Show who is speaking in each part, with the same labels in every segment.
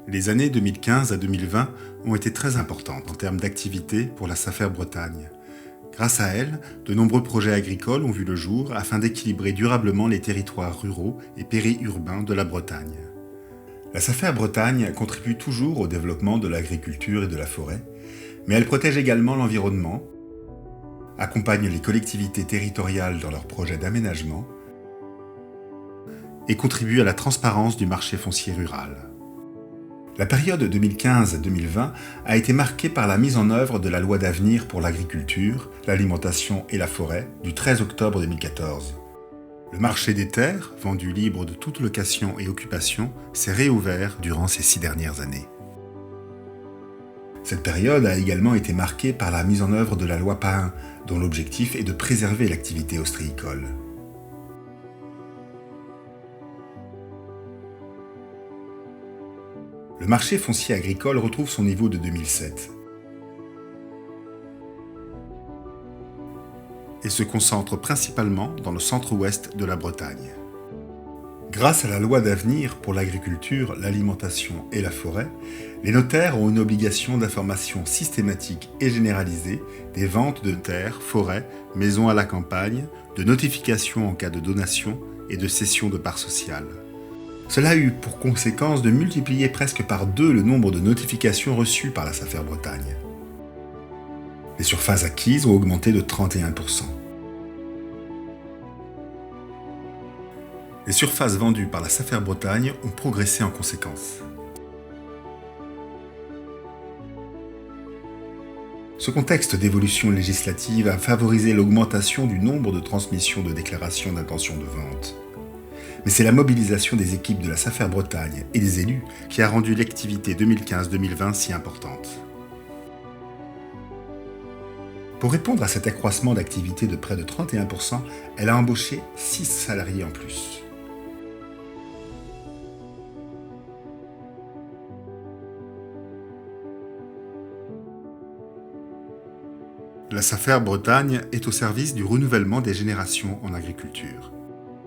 Speaker 1: Les années 2015 à 2020 ont été très importantes en termes d'activité pour la SAFER Bretagne. Grâce à elle, de nombreux projets agricoles ont vu le jour afin d'équilibrer durablement les territoires ruraux et périurbains de la Bretagne. La SAFER Bretagne contribue toujours au développement de l'agriculture et de la forêt, mais elle protège également l'environnement, accompagne les collectivités territoriales dans leurs projets d'aménagement et contribue à la transparence du marché foncier rural. La période 2015-2020 a été marquée par la mise en œuvre de la loi d'avenir pour l'agriculture, l'alimentation et la forêt du 13 octobre 2014. Le marché des terres, vendu libre de toute location et occupation, s'est réouvert durant ces 6 dernières années. Cette période a également été marquée par la mise en œuvre de la loi Pain, dont l'objectif est de préserver l'activité ostréicole. Le marché foncier agricole retrouve son niveau de 2007 et se concentre principalement dans le centre-ouest de la Bretagne. Grâce à la loi d'avenir pour l'agriculture, l'alimentation et la forêt, les notaires ont une obligation d'information systématique et généralisée des ventes de terres, forêts, maisons à la campagne, de notification en cas de donation et de cession de parts sociales. Cela a eu pour conséquence de multiplier presque par 2 le nombre de notifications reçues par la SAFER Bretagne. Les surfaces acquises ont augmenté de 31%. Les surfaces vendues par la SAFER Bretagne ont progressé en conséquence. Ce contexte d'évolution législative a favorisé l'augmentation du nombre de transmissions de déclarations d'intention de vente. Mais c'est la mobilisation des équipes de la SAFER Bretagne et des élus qui a rendu l'activité 2015-2020 si importante. Pour répondre à cet accroissement d'activité de près de 31%, elle a embauché 6 salariés en plus. La SAFER Bretagne est au service du renouvellement des générations en agriculture.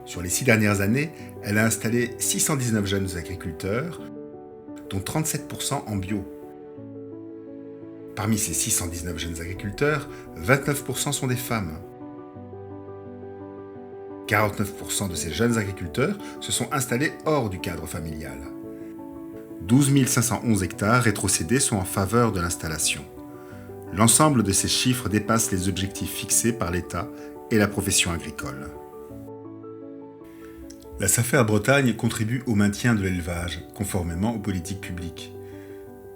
Speaker 1: Sur les 6 dernières années, elle a installé 619 jeunes agriculteurs, dont 37% en bio. Parmi ces 619 jeunes agriculteurs, 29% sont des femmes. 49% de ces jeunes agriculteurs se sont installés hors du cadre familial. 12 511 hectares rétrocédés sont en faveur de l'installation. L'ensemble de ces chiffres dépasse les objectifs fixés par l'État et la profession agricole. La SAFER Bretagne contribue au maintien de l'élevage, conformément aux politiques publiques.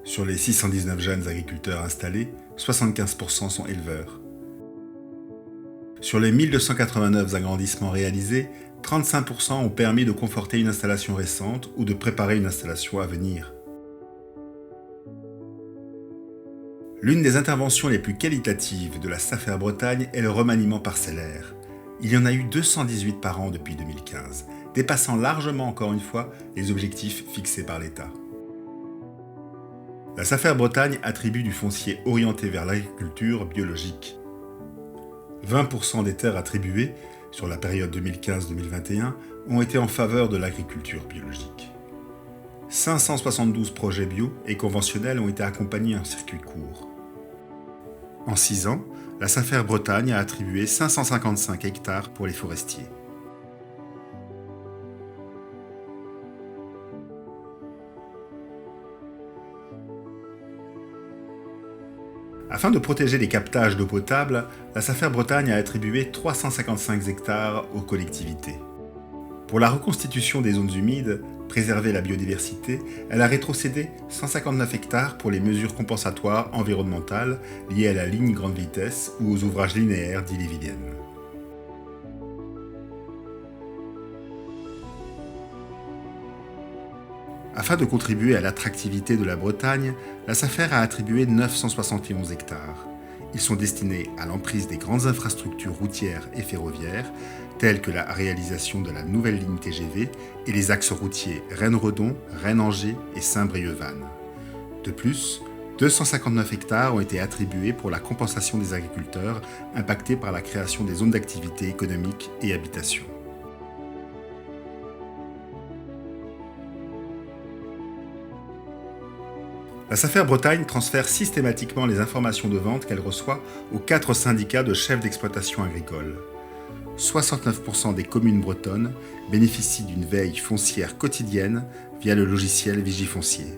Speaker 1: Sur les 619 jeunes agriculteurs installés, 75% sont éleveurs. Sur les 1289 agrandissements réalisés, 35% ont permis de conforter une installation récente ou de préparer une installation à venir. L'une des interventions les plus qualitatives de la SAFER Bretagne est le remaniement parcellaire. Il y en a eu 218 par an depuis 2015, dépassant largement encore une fois les objectifs fixés par l'État. La SAFER Bretagne attribue du foncier orienté vers l'agriculture biologique. 20% des terres attribuées sur la période 2015-2021 ont été en faveur de l'agriculture biologique. 572 projets bio et conventionnels ont été accompagnés en circuit court. En 6 ans, la SAFER Bretagne a attribué 555 hectares pour les forestiers. Afin de protéger les captages d'eau potable, la SAFER Bretagne a attribué 355 hectares aux collectivités. Pour la reconstitution des zones humides, préserver la biodiversité, elle a rétrocédé 159 hectares pour les mesures compensatoires environnementales liées à la ligne grande vitesse ou aux ouvrages linéaires d'Ille-et-Vilaine. Afin de contribuer à l'attractivité de la Bretagne, la SAFER a attribué 971 hectares. Ils sont destinés à l'emprise des grandes infrastructures routières et ferroviaires, telles que la réalisation de la nouvelle ligne TGV et les axes routiers Rennes-Redon, Rennes-Angers et Saint-Brieuc-Vannes. De plus, 259 hectares ont été attribués pour la compensation des agriculteurs impactés par la création des zones d'activité économique et habitation. La SAFER Bretagne transfère systématiquement les informations de vente qu'elle reçoit aux 4 syndicats de chefs d'exploitation agricole. 69% des communes bretonnes bénéficient d'une veille foncière quotidienne via le logiciel Vigifoncier.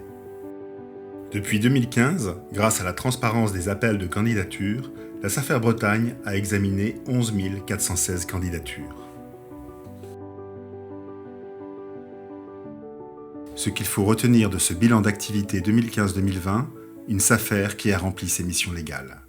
Speaker 1: Depuis 2015, grâce à la transparence des appels de candidature, la SAFER Bretagne a examiné 11 416 candidatures. Ce qu'il faut retenir de ce bilan d'activité 2015-2020, une SAFER qui a rempli ses missions légales.